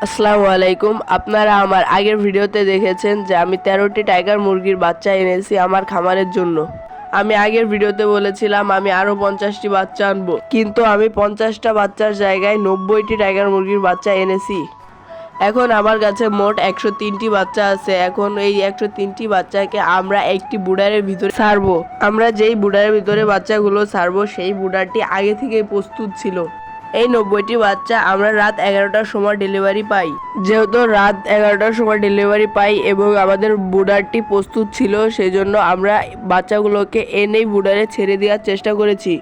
আসসালামু আলাইকুম। আপনারা আমার আগের ভিডিওতে দেখেছেন যে আমি 13টি টাইগার মুরগির বাচ্চা এনেছি আমার খামারের জন্য। আমি আগের ভিডিওতে বলেছিলাম আমি আরও 50টি বাচ্চা আনবো, কিন্তু আমি 50টা বাচ্চার জায়গায় 90টি টাইগার মুরগির বাচ্চা এনেছি। এখন আমার কাছে মোট 103টি বাচ্চা আছে। এখন এই 103টি বাচ্চাকে আমরা একটি বুডারের ভিতরে ছাড়বো। আমরা যেই বুডারের ভিতরে বাচ্চাগুলো ছাড়বো সেই বুডারটি আগে থেকেই প্রস্তুত ছিল। এই 90টি বাচ্চা আমরা রাত 11টার সময় ডেলিভারি পাই। যেহেতু রাত 11টার সময় ডেলিভারি পাই এবং আমাদের বুডারটি প্রস্তুত ছিল, সেজন্য আমরা বাচ্চাগুলোকে এনেই বুডারে ছেড়ে দেওয়ার চেষ্টা করেছি।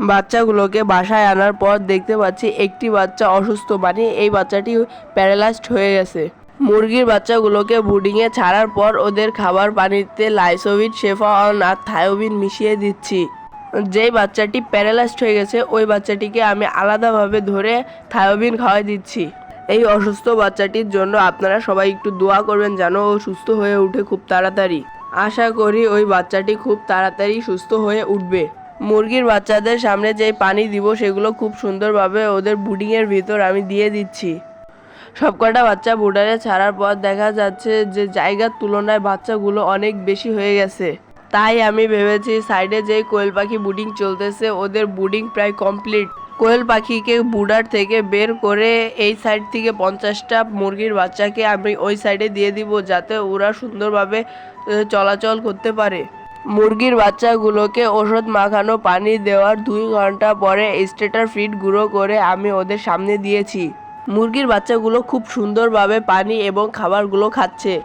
বাচ্চাগুলোকে বাসায় আনার পর দেখতে পাচ্ছি একটি বাচ্চা অসুস্থ, মানে এই বাচ্চাটি প্যারালাইজড হয়ে গেছে। মুরগির বাচ্চাগুলোকে ব্রুডিংয়ে ছাড়ার পর ওদের খাবার পানিতে লাইসোভিট, সেফাওন আর থায়োবিন মিশিয়ে দিচ্ছি। যেই বাচ্চাটি প্যারালাইজড হয়ে গেছে ওই বাচ্চাটিকে আমি আলাদাভাবে ধরে থায়োবিন খাওয়াই দিচ্ছি। এই অসুস্থ বাচ্চাটির জন্য আপনারা সবাই একটু দোয়া করবেন যেন ও সুস্থ হয়ে উঠে খুব তাড়াতাড়ি। আশা করি ওই বাচ্চাটি খুব তাড়াতাড়ি সুস্থ হয়ে উঠবে। মুরগির বাচ্চাদের সামনে যেই পানি দিব সেগুলো খুব সুন্দরভাবে ওদের ব্রুডিংয়ের ভিতর আমি দিয়ে দিচ্ছি। সবকটা বাচ্চা বুডারে ছাড়ার পর দেখা যাচ্ছে যে জায়গার তুলনায় বাচ্চাগুলো অনেক বেশি হয়ে গেছে। তাই আমি ভেবেছি সাইডে যেই কোয়েল পাখি ব্রুডিং চলতেছে ওদের ব্রুডিং প্রায় কমপ্লিট। কোয়েল পাখিকে বুডার থেকে বের করে এই সাইড থেকে 50টা মুরগির বাচ্চাকে আমি ওই সাইডে দিয়ে দিব, যাতে ওরা সুন্দরভাবে চলাচল করতে পারে। মুরগির বাচ্চাগুলোকে ওষুধ মাখানো পানি দেওয়ার 2 ঘন্টা পরে স্টার্টার ফিড গুঁড়ো করে আমি ওদের সামনে দিয়েছি। মুরগির বাচ্চাগুলো খুব সুন্দরভাবে পানি এবং খাবারগুলো খাচ্ছে।